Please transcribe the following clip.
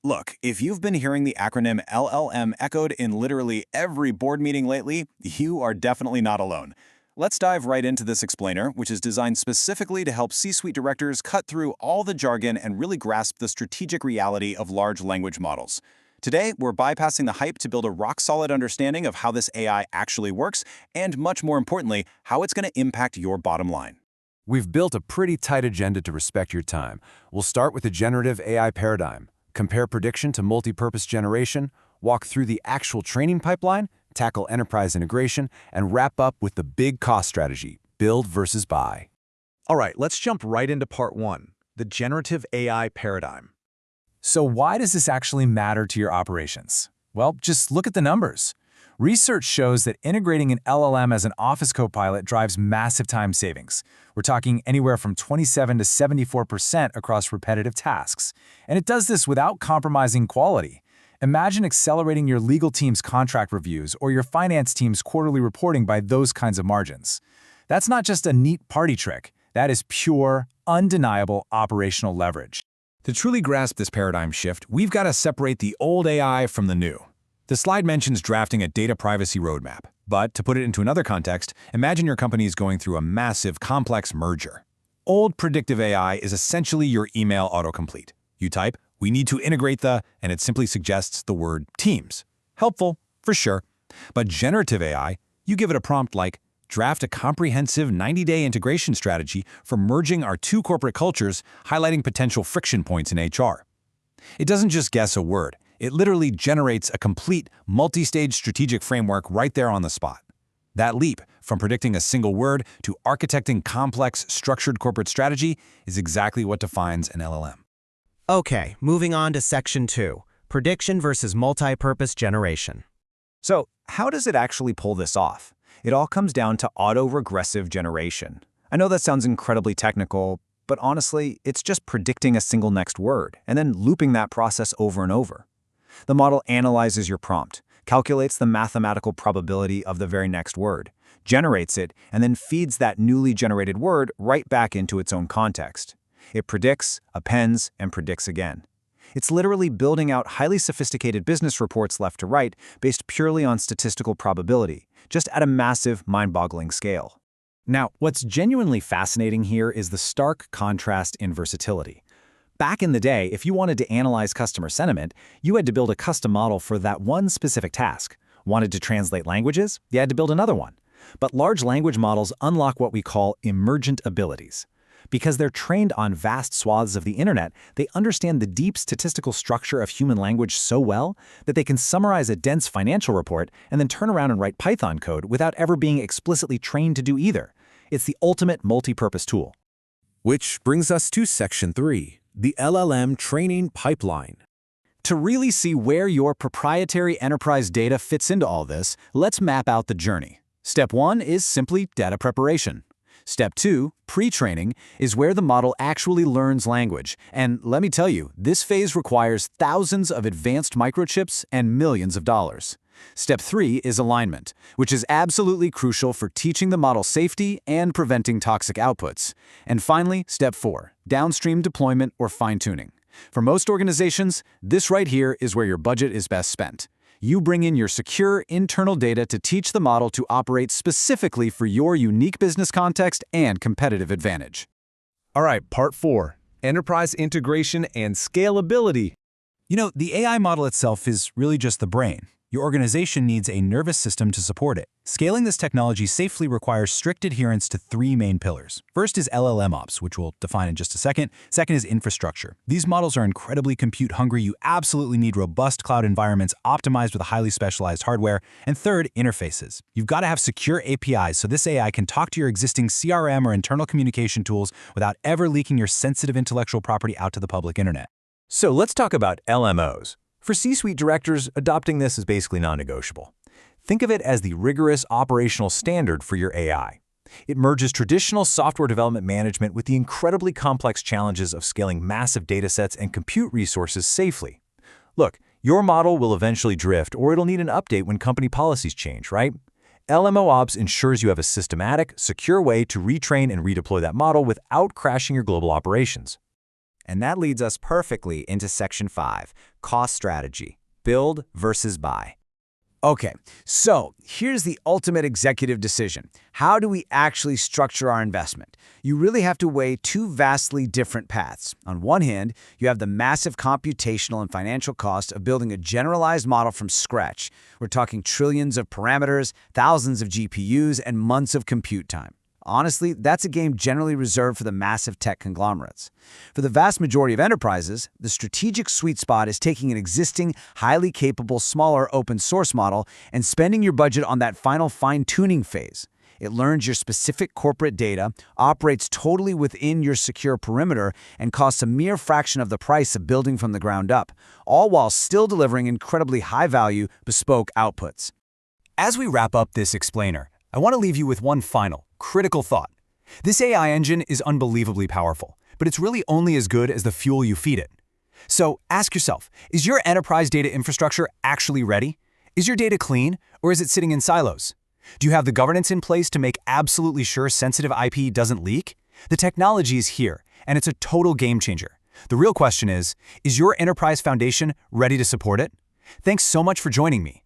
Look, if you've been hearing the acronym LLM echoed in literally every board meeting lately, you are definitely not alone. Let's dive right into this explainer, which is designed specifically to help C-suite directors cut through all the jargon and really grasp the strategic reality of large language models. Today, we're bypassing the hype to build a rock-solid understanding of how this AI actually works, and much more importantly, how it's going to impact your bottom line. We've built a pretty tight agenda to respect your time. We'll start with the generative AI paradigm, compare prediction to multi-purpose generation, walk through the actual training pipeline, tackle enterprise integration, and wrap up with the big cost strategy, build versus buy. All right, let's jump right into part one, the generative AI paradigm. So why does this actually matter to your operations? Well, just look at the numbers. Research shows that integrating an LLM as an office copilot drives massive time savings. We're talking anywhere from 27 to 74% across repetitive tasks. And it does this without compromising quality. Imagine accelerating your legal team's contract reviews or your finance team's quarterly reporting by those kinds of margins. That's not just a neat party trick. That is pure, undeniable operational leverage. To truly grasp this paradigm shift, we've got to separate the old AI from the new. The slide mentions drafting a data privacy roadmap, but to put it into another context, imagine your company is going through a massive, complex merger. Old predictive AI is essentially your email autocomplete. You type, "We need to integrate the," and it simply suggests the word Teams. Helpful, for sure. But generative AI, you give it a prompt like, "Draft a comprehensive 90-day integration strategy for merging our two corporate cultures, highlighting potential friction points in HR." It doesn't just guess a word. It literally generates a complete, multi-stage strategic framework right there on the spot. That leap from predicting a single word to architecting complex, structured corporate strategy is exactly what defines an LLM. Okay, moving on to section 2, prediction versus multi-purpose generation. So, how does it actually pull this off? It all comes down to auto-regressive generation. I know that sounds incredibly technical, but honestly, it's just predicting a single next word and then looping that process over and over. The model analyzes your prompt, calculates the mathematical probability of the very next word, generates it, and then feeds that newly generated word right back into its own context. It predicts, appends, and predicts again. It's literally building out highly sophisticated business reports left to right based purely on statistical probability, just at a massive, mind-boggling scale. Now, what's genuinely fascinating here is the stark contrast in versatility. Back in the day, if you wanted to analyze customer sentiment, you had to build a custom model for that one specific task. Wanted to translate languages? You had to build another one. But large language models unlock what we call emergent abilities. Because they're trained on vast swaths of the internet, they understand the deep statistical structure of human language so well that they can summarize a dense financial report and then turn around and write Python code without ever being explicitly trained to do either. It's the ultimate multi-purpose tool. Which brings us to section 3, the LLM training pipeline. To really see where your proprietary enterprise data fits into all this, let's map out the journey. Step 1 is simply data preparation. Step 2, pre-training, is where the model actually learns language. And let me tell you, this phase requires thousands of advanced microchips and millions of dollars. Step 3 is alignment, which is absolutely crucial for teaching the model safety and preventing toxic outputs. And finally, Step 4, downstream deployment or fine-tuning. For most organizations, this right here is where your budget is best spent. You bring in your secure internal data to teach the model to operate specifically for your unique business context and competitive advantage. All right, part 4, enterprise integration and scalability. You know, the AI model itself is really just the brain. Your organization needs a nervous system to support it. Scaling this technology safely requires strict adherence to 3 main pillars. First is LLM ops, which we'll define in just a second. Second is infrastructure. These models are incredibly compute hungry. You absolutely need robust cloud environments optimized with highly specialized hardware. And third, interfaces. You've got to have secure APIs so this AI can talk to your existing CRM or internal communication tools without ever leaking your sensitive intellectual property out to the public internet. So let's talk about LMOs. For C-suite directors, adopting this is basically non-negotiable. Think of it as the rigorous operational standard for your AI. It merges traditional software development management with the incredibly complex challenges of scaling massive datasets and compute resources safely. Look, your model will eventually drift or it'll need an update when company policies change, right? LMO Ops ensures you have a systematic, secure way to retrain and redeploy that model without crashing your global operations. And that leads us perfectly into Section 5, Cost Strategy, Build versus Buy. Okay, so here's the ultimate executive decision. How do we actually structure our investment? You really have to weigh two vastly different paths. On one hand, you have the massive computational and financial cost of building a generalized model from scratch. We're talking trillions of parameters, thousands of GPUs, and months of compute time. Honestly, that's a game generally reserved for the massive tech conglomerates. For the vast majority of enterprises, the strategic sweet spot is taking an existing, highly capable, smaller open source model and spending your budget on that final fine-tuning phase. It learns your specific corporate data, operates totally within your secure perimeter, and costs a mere fraction of the price of building from the ground up, all while still delivering incredibly high-value, bespoke outputs. As we wrap up this explainer, I want to leave you with one final, critical thought. This AI engine is unbelievably powerful, but it's really only as good as the fuel you feed it. So ask yourself, is your enterprise data infrastructure actually ready? Is your data clean, or is it sitting in silos? Do you have the governance in place to make absolutely sure sensitive IP doesn't leak? The technology is here, and it's a total game changer. The real question is your enterprise foundation ready to support it? Thanks so much for joining me.